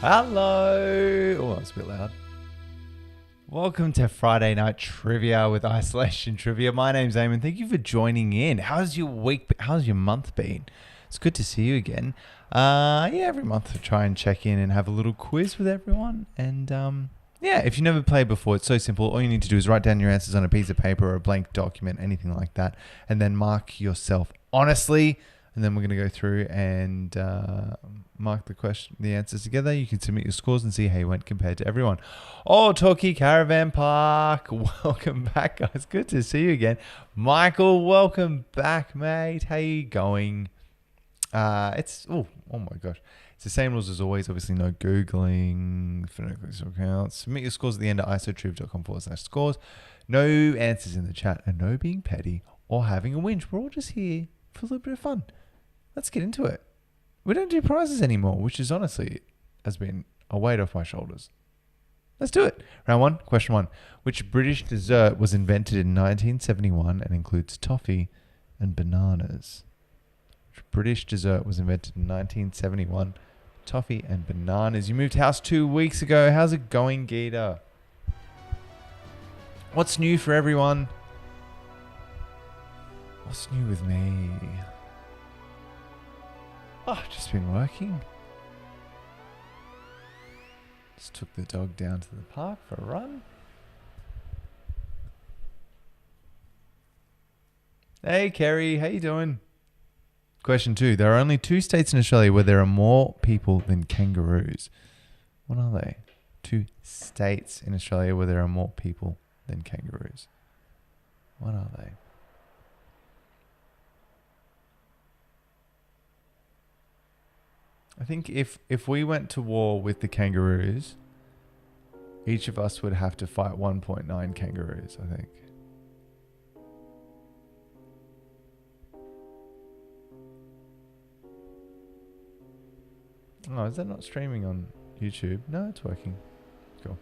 Hello. Oh, that's a bit loud. Welcome to Friday Night Trivia with Isolation Trivia. My name's Eamon. Thank you for joining in. How's your week? How's your month been? It's good to see you again. Every month I try and check in and have a little quiz with everyone. And if you never played before, it's so simple. All you need to do is write down your answers on a piece of paper or a blank document, anything like that, and then mark yourself honestly. And then we're going to go through and mark the answers together. You can submit your scores and see how you went compared to everyone. Oh, Torquay Caravan Park. Welcome back, guys. Good to see you again. Michael, welcome back, mate. How you going? Oh my gosh. It's the same rules as always. Obviously, no Googling, phonetic accounts. Submit your scores at the end at isotriv.com/scores. No answers in the chat and no being petty or having a whinge. We're all just here for a little bit of fun. Let's get into it. We don't do prizes anymore, which is honestly has been a weight off my shoulders. Let's do it. Round one, question one. Which British dessert was invented in 1971 and includes toffee and bananas? Which British dessert was invented in 1971? Toffee and bananas. You moved house 2 weeks ago. How's it going, Geeta? What's new for everyone? What's new with me? Oh, just been working. Just took the dog down to the park for a run. Hey, Kerry, how you doing? Question 2. There are only 2 states in Australia where there are more people than kangaroos. What are they? 2 states in Australia where there are more people than kangaroos. What are they? I think if we went to war with the kangaroos, each of us would have to fight 1.9 kangaroos, I think. Oh, is that not streaming on YouTube? No, it's working. Cool.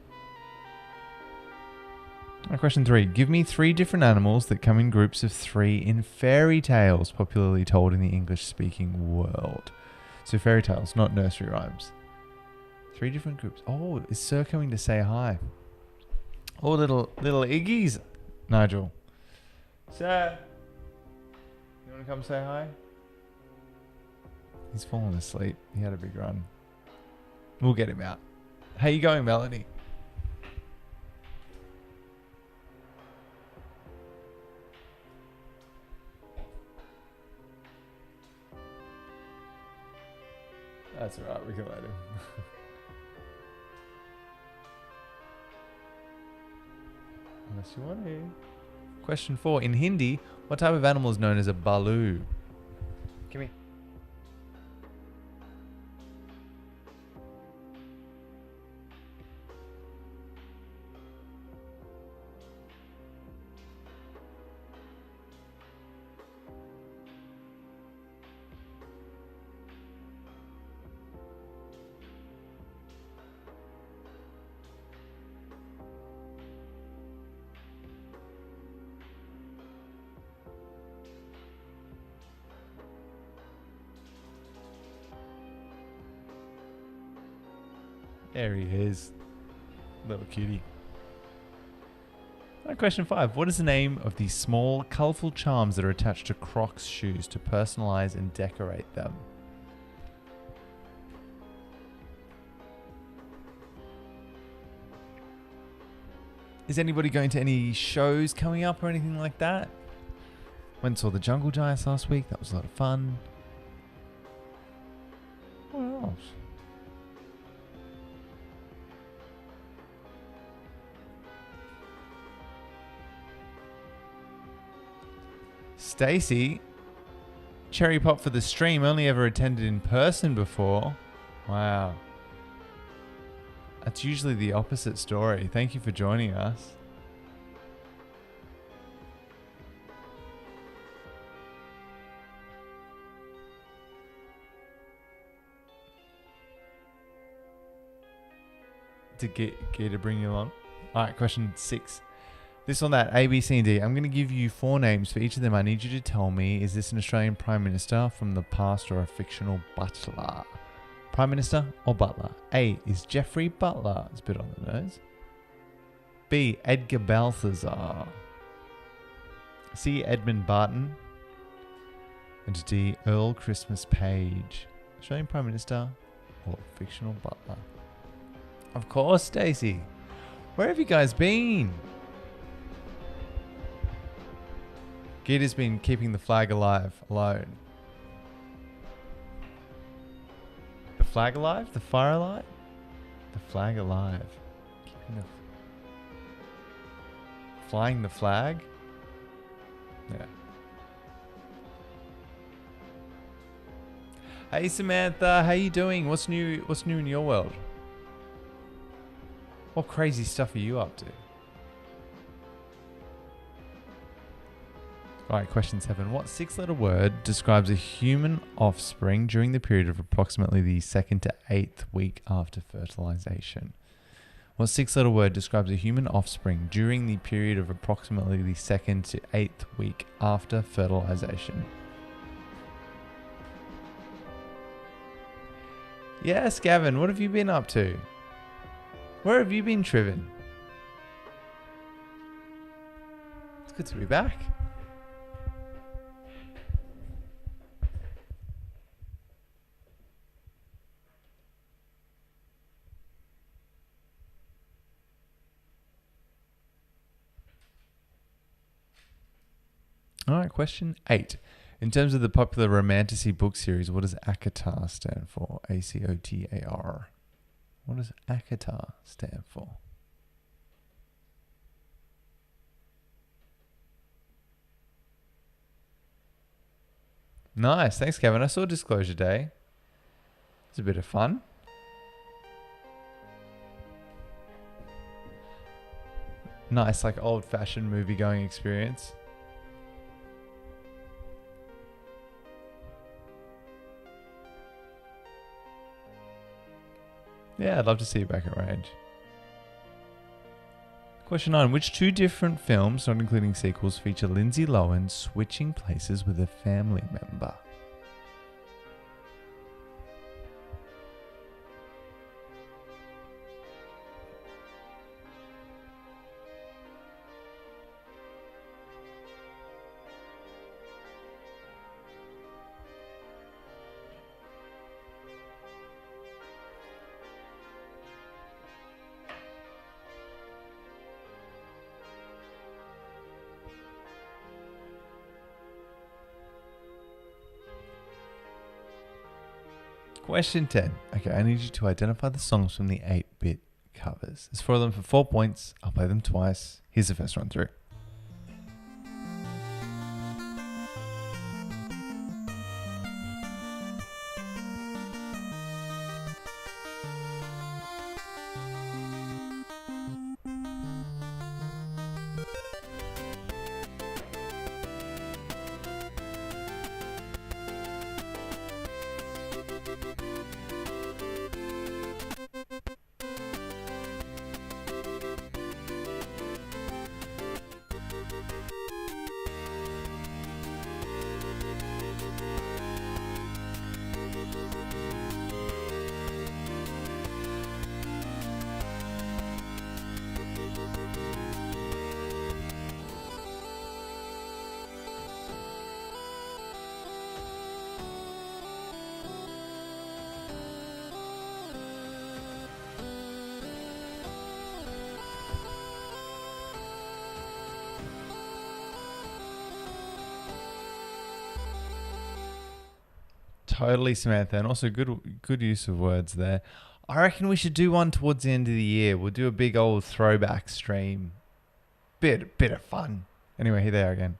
Question 3. Give me 3 different animals that come in groups of 3 in fairy tales popularly told in the English-speaking world. So fairy tales, not nursery rhymes. 3 different groups. Oh, is Sir coming to say hi? Oh, little Iggy's. Nigel. Sir, you want to come say hi? He's fallen asleep. He had a big run. We'll get him out. How you going, Melanie? That's alright, we can let him. Unless you want to. Question 4. In Hindi, what type of animal is known as a balu? Give me. There he is. Little cutie. Question 5. What is the name of the small, colourful charms that are attached to Crocs shoes to personalise and decorate them? Is anybody going to any shows coming up or anything like that? Went and saw the Jungle Giants last week. That was a lot of fun. What else? Stacy, Cherry Pop for the stream, only ever attended in person before. Wow. That's usually the opposite story. Thank you for joining us. To get to bring you along. All right, question 6. This on that, A, B, C, and D. I'm going to give you 4 names for each of them. I need you to tell me, is this an Australian Prime Minister from the past or a fictional butler? Prime Minister or butler? A is Geoffrey Butler. It's a bit on the nose. B, Edgar Balthazar. C, Edmund Barton. And D, Earl Christmas Page. Australian Prime Minister or fictional butler? Of course, Stacey. Where have you guys been? Gita's been keeping the flag alive alone. The flag alive? The fire alive? The flag alive. Keeping the flying the flag? Yeah. Hey Samantha, how you doing? What's new in your world? What crazy stuff are you up to? Alright, question 7. What 6-letter word describes a human offspring during the period of approximately the 2nd to 8th week after fertilization? What 6-letter word describes a human offspring during the period of approximately the 2nd to 8th week after fertilization? Yes, Gavin, what have you been up to? Where have you been, Trivan? It's good to be back. All right, question 8. In terms of the popular romantasy book series, what does ACOTAR stand for? ACOTAR. What does ACOTAR stand for? Nice. Thanks, Kevin. I saw Disclosure Day. It's a bit of fun. Nice, like old-fashioned movie-going experience. Yeah, I'd love to see you back at range. Question 9. Which 2 different films, not including sequels, feature Lindsay Lohan switching places with a family member? Question 10. Okay, I need you to identify the songs from the 8-bit covers. There's 4 of them for 4 points. I'll play them twice. Here's the first run through. Totally, Samantha, and also good use of words there. I reckon we should do one towards the end of the year. We'll do a big old throwback stream. Bit of fun. Anyway, here they are again.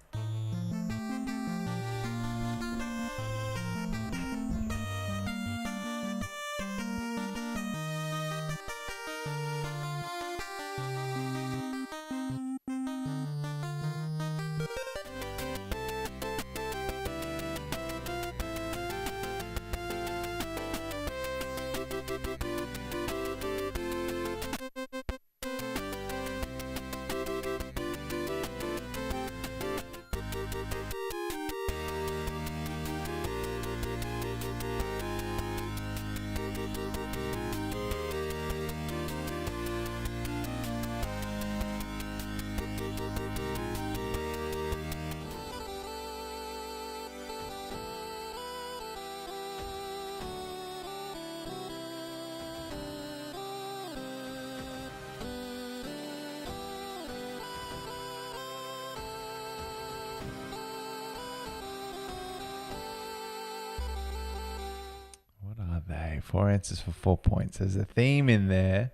What are they? 4 answers for 4 points. There's a theme in there.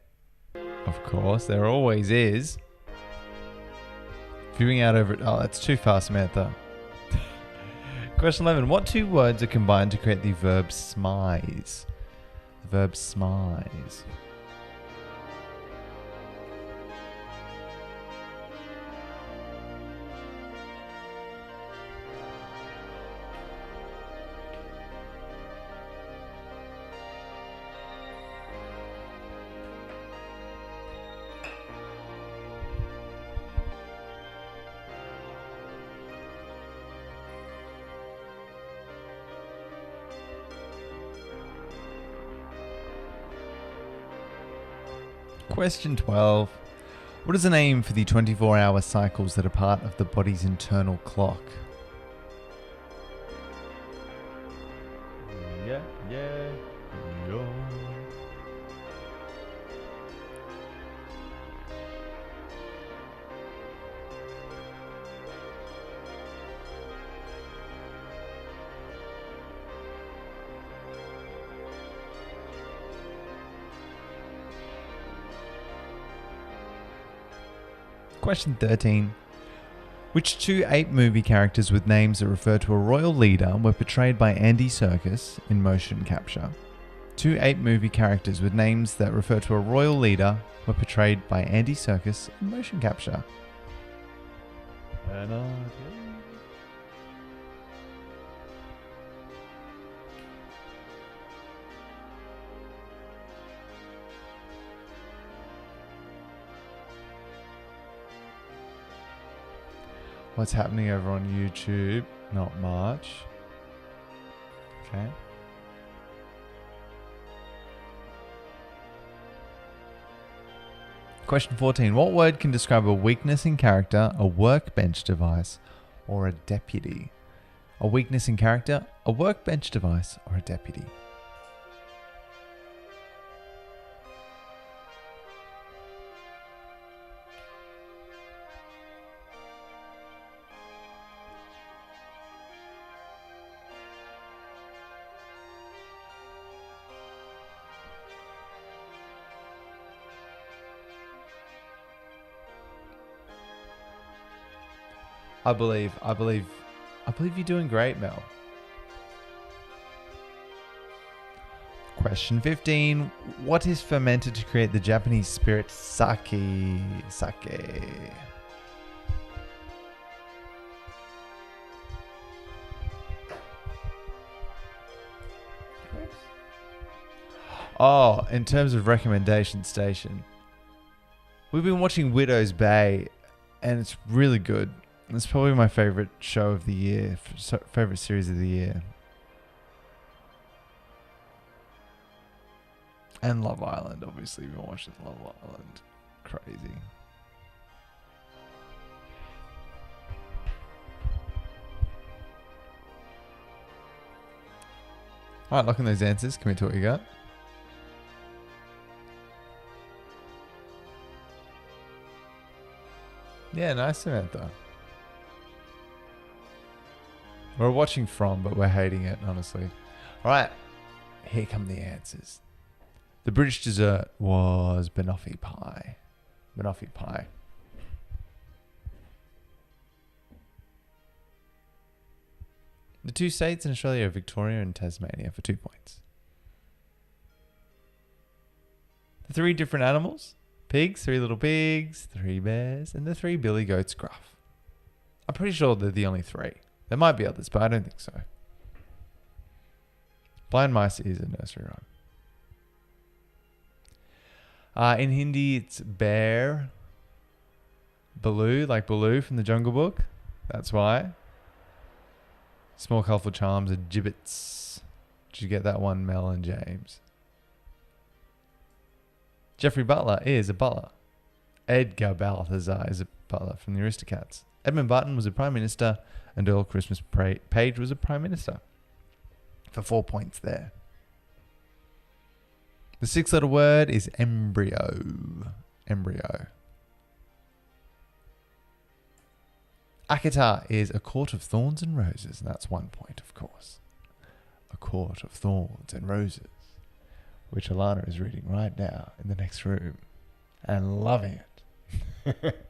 Of course, there always is. Viewing out over... Oh, that's too fast, Samantha. Question 11. What two words are combined to create the verb smise? The verb smise. Question 12. What is the name for the 24-hour cycles that are part of the body's internal clock? Yeah. Question 13. Which two Ape movie characters with names that refer to a royal leader were portrayed by Andy Serkis in motion capture? Two Ape movie characters with names that refer to a royal leader were portrayed by Andy Serkis in motion capture. What's happening over on YouTube? Not much. Okay. Question 14. What word can describe a weakness in character, a workbench device, or a deputy? A weakness in character, a workbench device, or a deputy? I believe you're doing great, Mel. Question 15. What is fermented to create the Japanese spirit sake? Oh, in terms of recommendation station, we've been watching Widow's Bay, and it's really good. It's probably my favorite show of the year, favorite series of the year. And Love Island, obviously. We've been watching Love Island. Crazy. Alright, locking those answers. Can we tell what you got? Yeah, nice, Samantha. We're watching From, but we're hating it, honestly. All right, here come the answers. The British dessert was banoffee pie. Banoffee pie. The two states in Australia are Victoria and Tasmania for 2 points. The three different animals: pigs, 3 little pigs, 3 bears, and the 3 billy goats gruff. I'm pretty sure they're the only 3. There might be others, but I don't think so. Blind Mice is a nursery rhyme. In Hindi, it's bear. Baloo, like Baloo from the Jungle Book. That's why. Small colourful charms are gibbets. Did you get that one, Mel and James? Jeffrey Butler is a butler. Edgar Balthazar is a butler from the Aristocats. Edmund Barton was a Prime Minister and Earl Christmas Page was a Prime Minister. For 4 points there. The 6-letter word is embryo. Embryo. Akita is a court of thorns and roses, and that's 1 point, of course. A court of thorns and roses, which Alana is reading right now in the next room and loving it.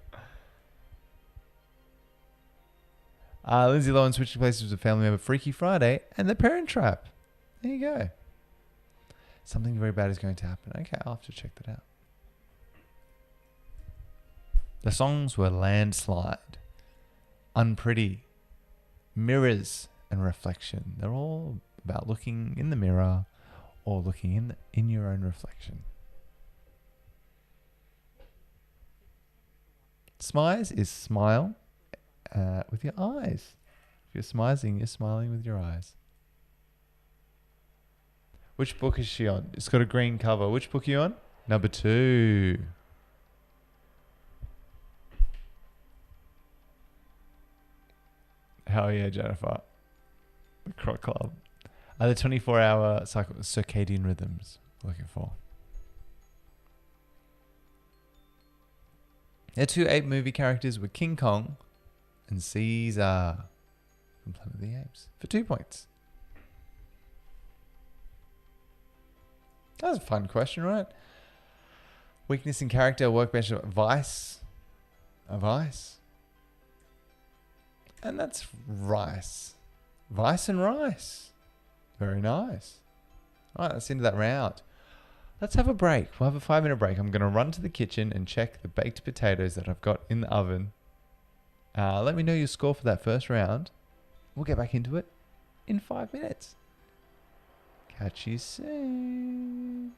Lindsay Lohan switching places with a family member, Freaky Friday, and The Parent Trap. There you go. Something very bad is going to happen. Okay, I'll have to check that out. The songs were Landslide, Unpretty, Mirrors, and Reflection. They're all about looking in the mirror or looking in your own reflection. Smize is smile with your eyes. If you're smizing, you're smiling with your eyes. Which book is she on? It's got a green cover. Which book are you on? Number 2. Hell yeah, Jennifer. The Croc Club. The 24-hour circadian rhythms we're looking for. Their 2 ape movie characters were King Kong and Caesar from Planet of the Apes for 2 points. That was a fun question, right? Weakness in character, workbench, vice. A vice. And that's rice. Vice and rice. Very nice. All right, that's the end of that round. Let's have a break. We'll have a 5-minute break. I'm going to run to the kitchen and check the baked potatoes that I've got in the oven. Let me know your score for that first round. We'll get back into it in 5 minutes. Catch you soon.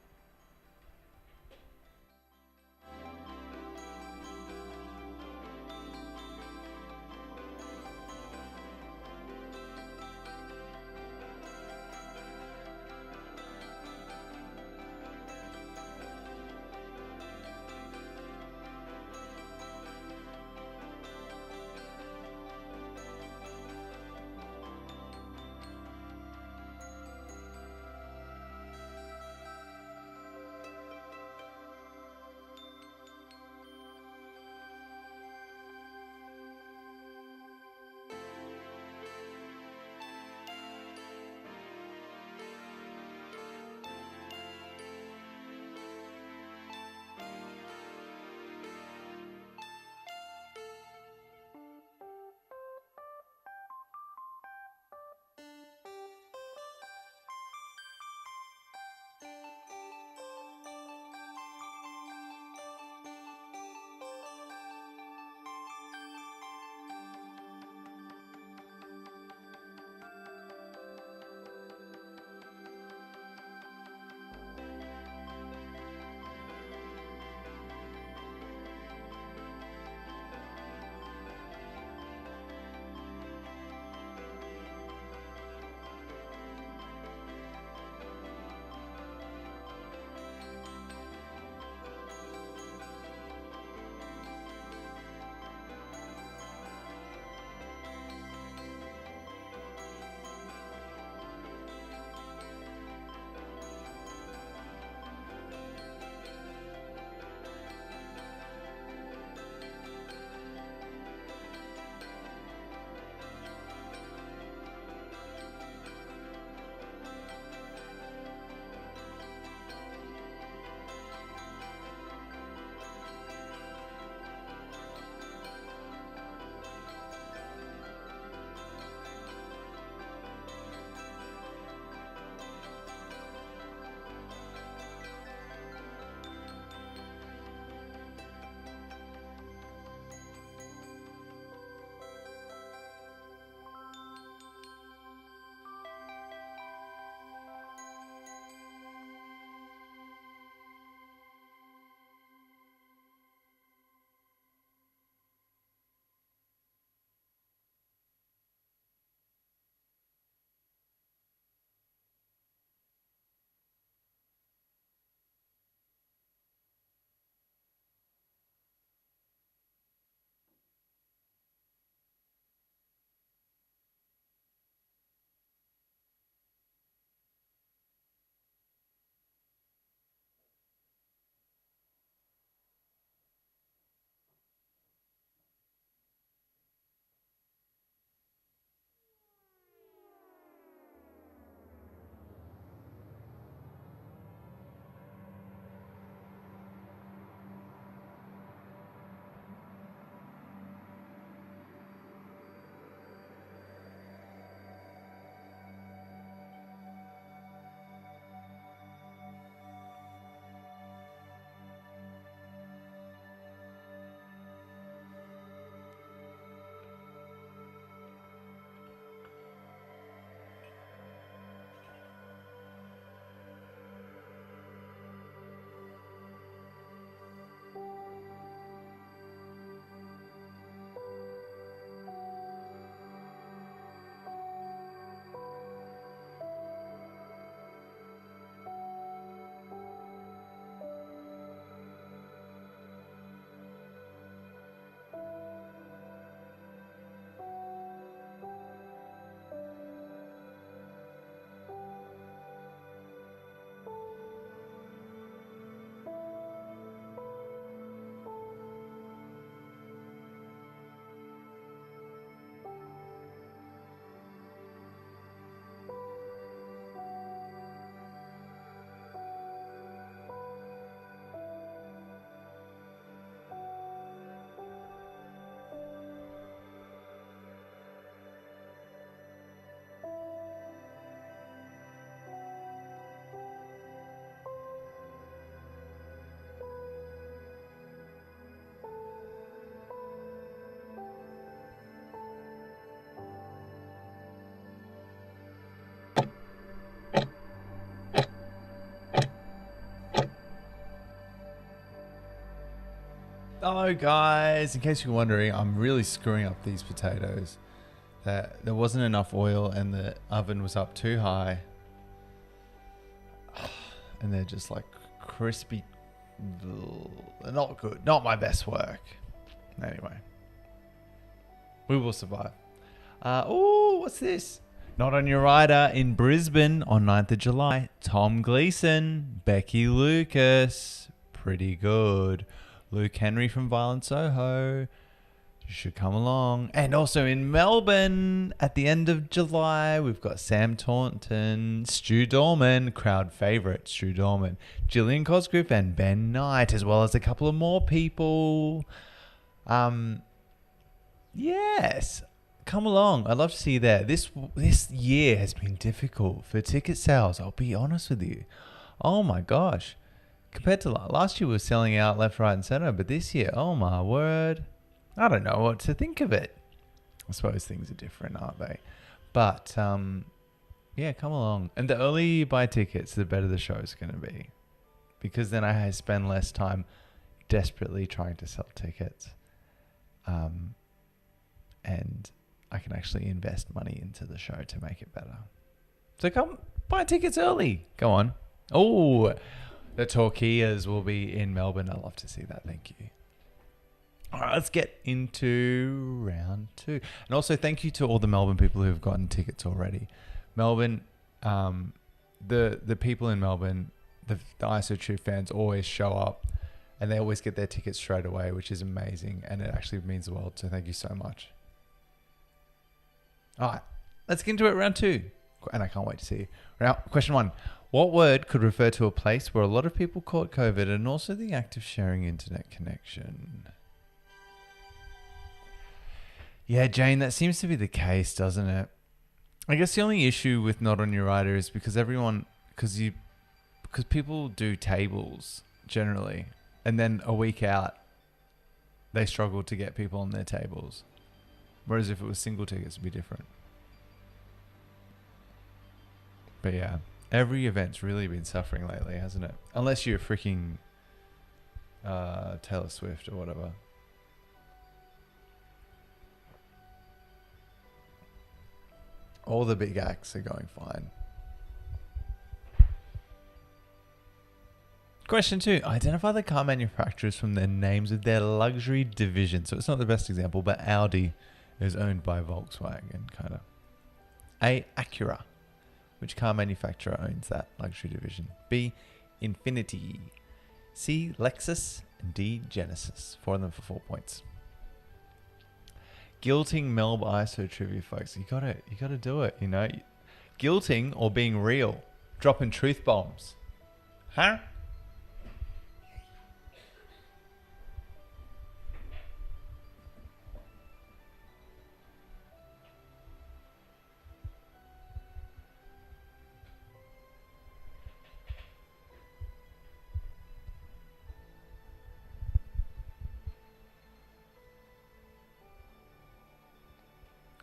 Oh, guys, in case you're wondering, I'm really screwing up these potatoes. There wasn't enough oil and the oven was up too high. And they're just like crispy. They're not good. Not my best work. Anyway, we will survive. Oh, what's this? Not on Your Rider in Brisbane on 9th of July. Tom Gleeson, Becky Lucas. Pretty good. Luke Henry from Violent Soho. You should come along. And also in Melbourne at the end of July, we've got Sam Taunton, Stu Dorman, crowd favourite Stu Dorman, Gillian Cosgrove and Ben Knight, as well as a couple of more people. Yes. Come along. I'd love to see you there. This year has been difficult for ticket sales. I'll be honest with you. Oh my gosh. Compared to last year, we were selling out left, right, and center. But this year, oh my word. I don't know what to think of it. I suppose things are different, aren't they? But, yeah, come along. And the earlier you buy tickets, the better the show's going to be. Because then I spend less time desperately trying to sell tickets. And I can actually invest money into the show to make it better. So come buy tickets early. Go on. Oh, the Torquillas will be in Melbourne. I'd love to see that. Thank you. All right, let's get into round 2. And also thank you to all the Melbourne people who've gotten tickets already. Melbourne, the people in Melbourne, the ISO True fans always show up and they always get their tickets straight away, which is amazing. And it actually means the world. So thank you so much. All right, let's get into it. Round 2. And I can't wait to see you. Question 1. What word could refer to a place where a lot of people caught COVID and also the act of sharing internet connection? Yeah, Jane, that seems to be the case, doesn't it? I guess the only issue with Not On Your Rider is because people do tables generally, and then a week out, they struggle to get people on their tables. Whereas if it was single tickets, it'd be different. But yeah, every event's really been suffering lately, hasn't it? Unless you're freaking Taylor Swift or whatever. All the big acts are going fine. Question 2. Identify the car manufacturers from the names of their luxury division. So it's not the best example, but Audi is owned by Volkswagen, kind of. A. Acura. Which car manufacturer owns that luxury division? B. Infiniti. C. Lexus. And D. Genesis. 4 of them for 4 points. Guilting Melb ISO trivia, folks. You gotta do it, you know. Guilting or being real. Dropping truth bombs. Huh?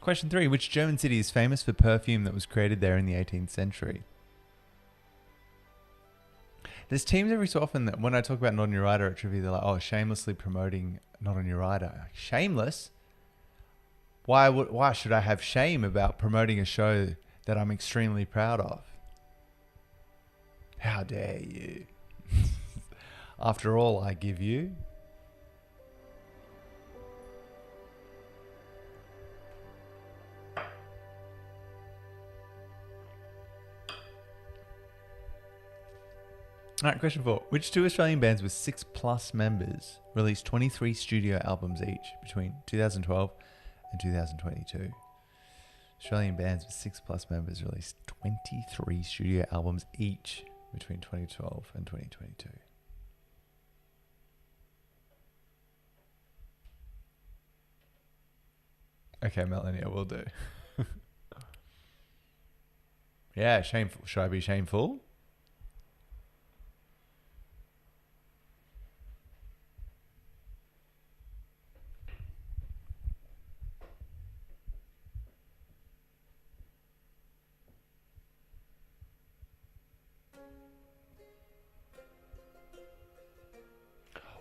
Question 3. Which German city is famous for perfume that was created there in the 18th century? There's teams every so often that when I talk about Not On Your Rider at trivia, they're like, oh, shamelessly promoting Not On Your Rider. Shameless? Why should I have shame about promoting a show that I'm extremely proud of? How dare you? After all I give you. All right, question 4. Which 2 Australian bands with 6+ members released 23 studio albums each between 2012 and 2022? Australian bands with 6+ members released 23 studio albums each between 2012 and 2022. Okay, Melanie, I will do. Yeah, shameful. Should I be shameful?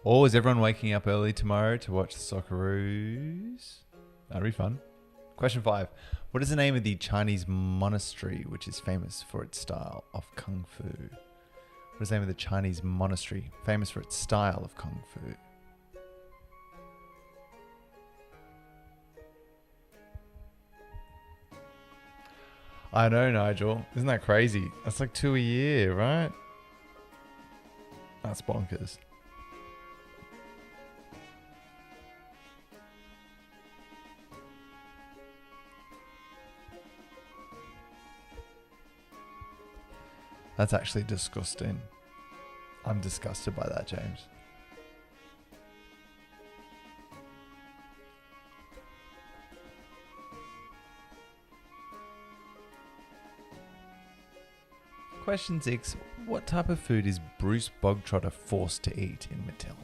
Or is everyone waking up early tomorrow to watch the Socceroos? That'd be fun. Question 5. What is the name of the Chinese monastery which is famous for its style of Kung Fu? What is the name of the Chinese monastery famous for its style of Kung Fu? I know, Nigel. Isn't that crazy? That's like 2 a year, right? That's bonkers. That's actually disgusting. I'm disgusted by that, James. Question 6. What type of food is Bruce Bogtrotter forced to eat in Matilda?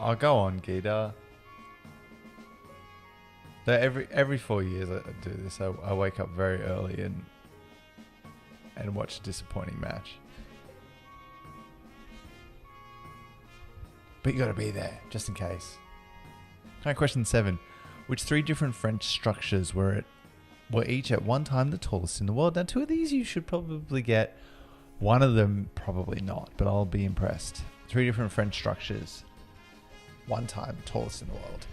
Oh, go on, Gita. So every 4 years I do this. I wake up very early and watch a disappointing match. But you got to be there just in case. Okay, question 7. Which 3 different French structures were each at one time the tallest in the world? Now 2 of these you should probably get. One of them probably not, but I'll be impressed. 3 different French structures. One time tallest in the world.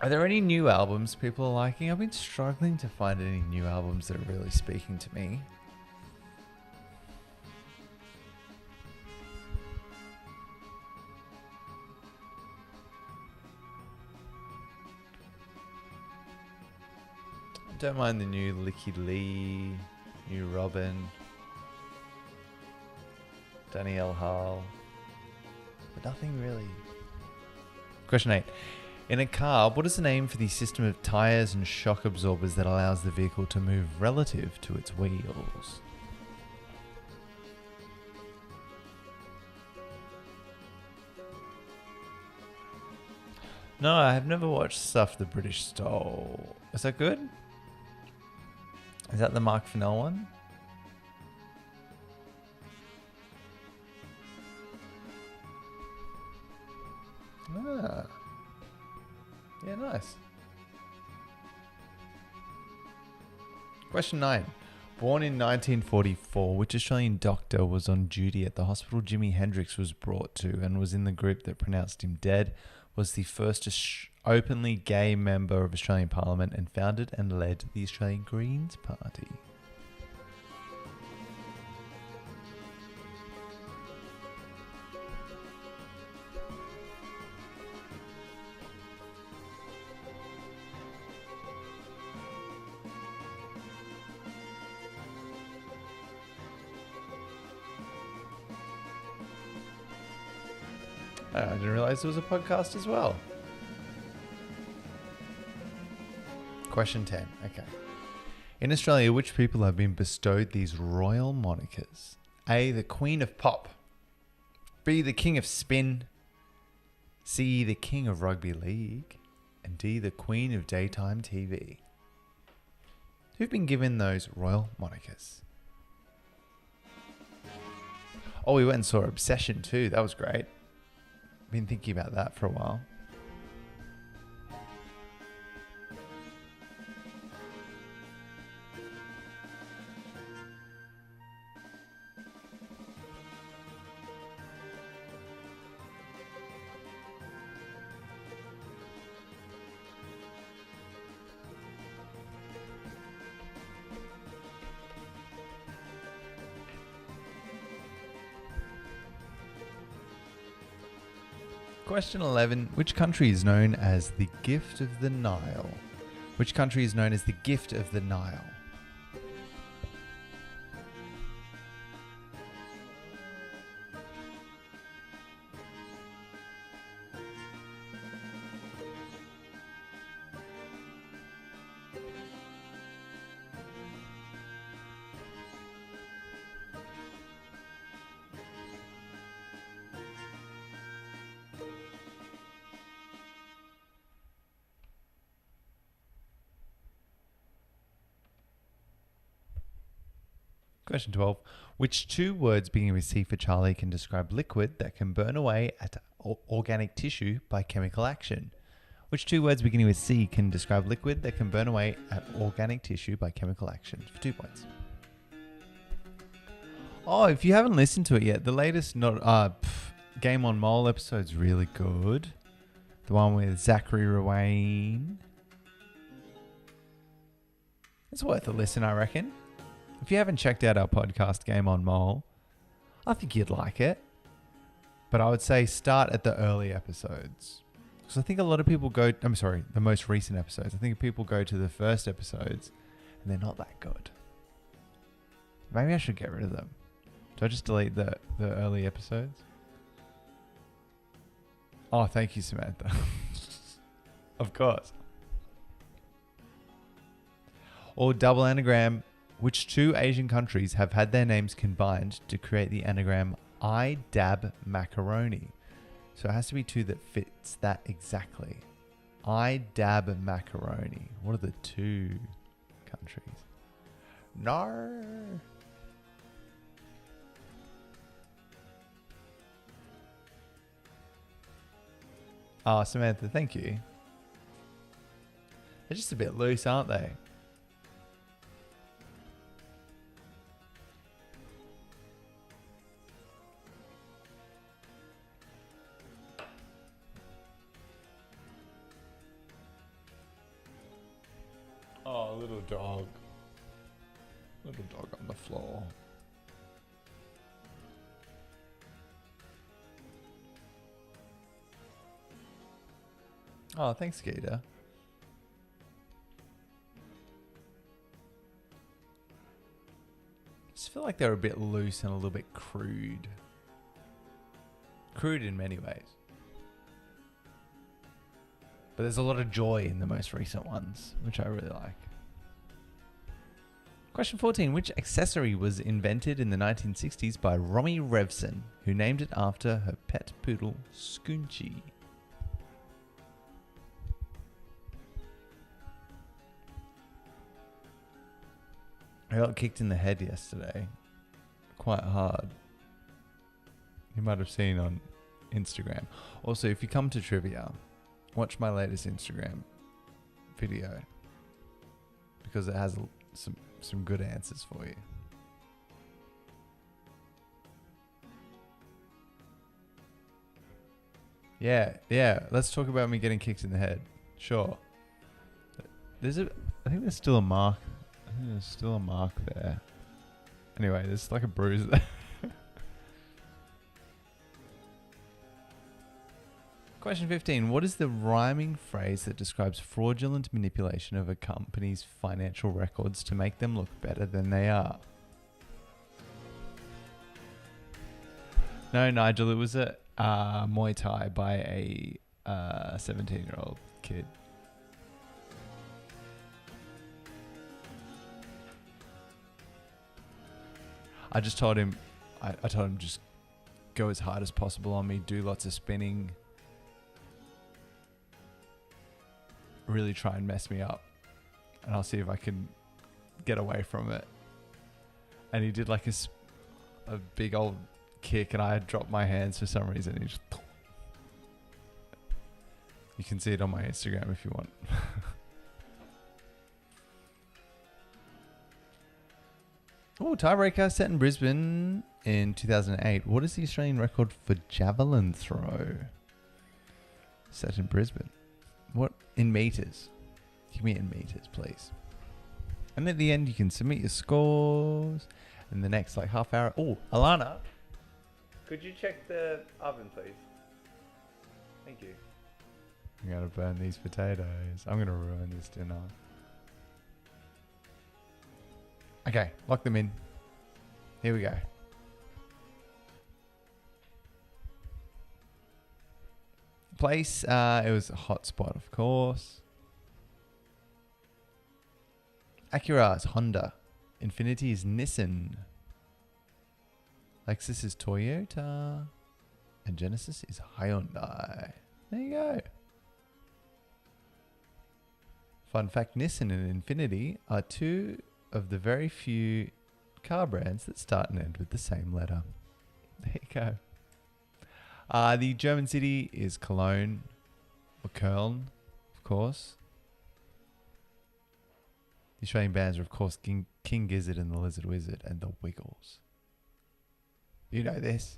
Are there any new albums people are liking? I've been struggling to find any new albums that are really speaking to me. I don't mind the new Licky Lee, new Robin, Danielle Hall, but nothing really. Question 8. In a car, what is the name for the system of tyres and shock absorbers that allows the vehicle to move relative to its wheels? No, I have never watched Stuff the British Stole. Is that good? Is that the Mark Fennell one? Ah. Yeah, nice. Question 9. Born in 1944, which Australian doctor was on duty at the hospital Jimi Hendrix was brought to and was in the group that pronounced him dead, was the first openly gay member of Australian Parliament and founded and led the Australian Greens Party? I didn't realize there was a podcast as well. Question 10. Okay. In Australia, which people have been bestowed these royal monikers? A, the Queen of Pop. B, the King of Spin. C, the King of Rugby League. And D, the Queen of Daytime TV. Who've been given those royal monikers? Oh, we went and saw Obsession too. That was great. Been thinking about that for a while. Question 11. Which country is known as the Gift of the Nile? Which country is known as the Gift of the Nile? Question 12. Which two words beginning with C for Charlie can describe liquid that can burn away at organic tissue by chemical action? Which two words beginning with C can describe liquid that can burn away at organic tissue by chemical action? For 2 points. Oh, if you haven't listened to it yet, the latest Game on Mole episode's really good. The one with Zachary Rawain. It's worth a listen, I reckon. If you haven't checked out our podcast, Game on Mole, I think you'd like it. But I would say start at the early episodes. Because I think a lot of people the most recent episodes. I think people go to the first episodes and they're not that good. Maybe I should get rid of them. Do I just delete the early episodes? Oh, thank you, Samantha. Of course. Or double anagram. Which two Asian countries have had their names combined to create the anagram I dab macaroni? So it has to be two that fits that exactly. I dab macaroni. What are the two countries? No. Oh, Samantha, thank you. They're just a bit loose, aren't they? Oh, little dog. Little dog on the floor. Oh, thanks, Gator. I just feel like they're a bit loose and a little bit crude. Crude in many ways. But there's a lot of joy in the most recent ones, which I really like. Question 14. Which accessory was invented in the 1960s by Romy Revson, who named it after her pet poodle, Scoonchy? I got kicked in the head yesterday. Quite hard. You might have seen on Instagram. Also, if you come to trivia, watch my latest Instagram video. Because it has some good answers for you. Yeah. Let's talk about me getting kicked in the head. Sure. I think there's still a mark. I think there's still a mark there. Anyway, there's like a bruise there. Question 15. What is the rhyming phrase that describes fraudulent manipulation of a company's financial records to make them look better than they are? No, Nigel, it was a Muay Thai by a 17-year-old kid. I just told him, I told him just go as hard as possible on me, do lots of spinning, really try and mess me up, and I'll see if I can get away from it. And he did like a big old kick, and I had dropped my hands for some reason. He just, you can see it on my Instagram if you want. Oh, tiebreaker set in Brisbane in 2008. What is the Australian record for javelin throw? Set in Brisbane. What? In meters. Give me in meters, please. And at the end, you can submit your scores. In the next half hour. Oh, Alana. Could you check the oven, please? Thank you. I'm going to burn these potatoes. I'm going to ruin this dinner. Okay, lock them in. Here we go. Place, it was a hot spot, of course. Acura is Honda. Infiniti is Nissan. Lexus is Toyota. And Genesis is Hyundai. There you go. Fun fact, Nissan and Infiniti are two of the very few car brands that start and end with the same letter. There you go. The German city is Cologne, or Köln, of course. The Australian bands are, of course, King Gizzard and the Lizard Wizard and the Wiggles. You know this.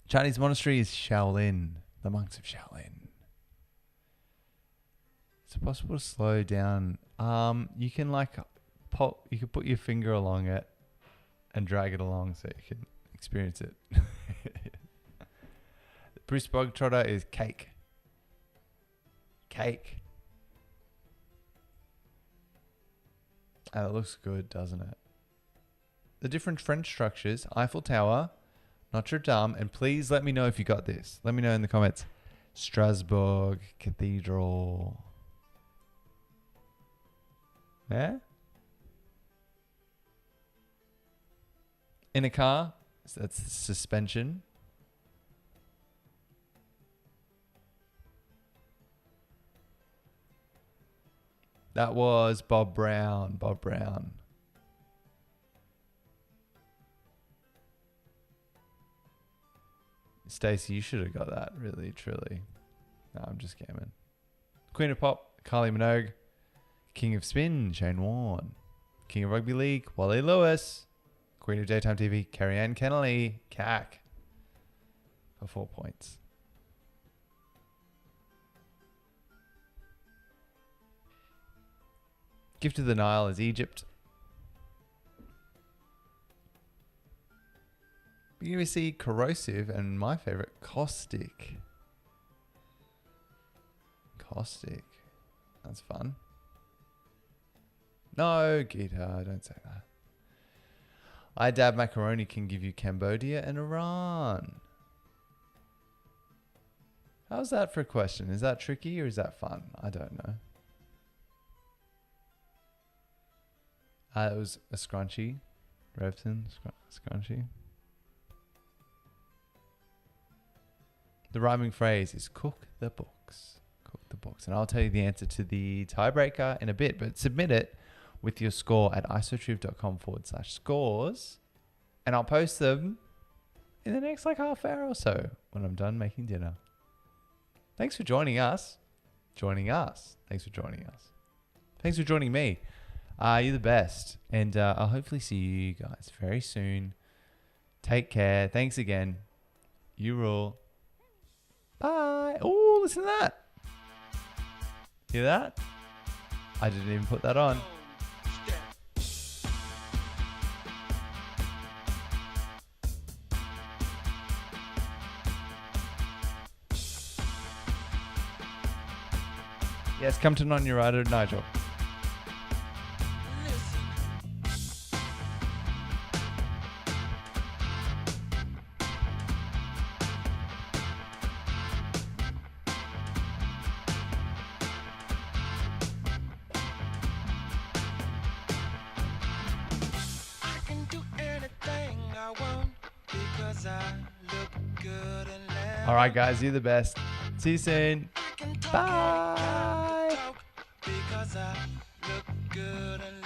Chinese monastery is Shaolin, the monks of Shaolin. Is it possible to slow down? You can you can put your finger along it and drag it along so you can experience it. Bruce Bogtrotter is cake. Cake. And it looks good, doesn't it? The different French structures, Eiffel Tower, Notre Dame, and please let me know if you got this. Let me know in the comments. Strasbourg Cathedral. Yeah? In a car, so that's the suspension. That was Bob Brown. Bob Brown. Stacey, you should have got that, really, truly. No, I'm just scamming. Queen of Pop, Kylie Minogue. King of Spin, Shane Warne. King of Rugby League, Wally Lewis. Queen of Daytime TV, Carrie Ann Kennelly, CAC. For 4 points. Gift of the Nile is Egypt. BBC Corrosive and my favorite, Caustic. Caustic. That's fun. No, Gita, don't say that. I Dab Macaroni can give you Cambodia and Iran. How's that for a question? Is that tricky or is that fun? I don't know. It was a scrunchie. Revson, scrunchie. The rhyming phrase is cook the books. Cook the books. And I'll tell you the answer to the tiebreaker in a bit, but submit it with your score at isotriv.com/scores. And I'll post them in the next half hour or so when I'm done making dinner. Thanks for joining us. Thanks for joining us. Thanks for joining me. You're the best. And I'll hopefully see you guys very soon. Take care. Thanks again. You rule. Bye. Oh, listen to that. Hear that? I didn't even put that on. Yes, come to Non Your Rider, Nigel. All right, guys, you're the best. See you soon. Bye. Because I look good and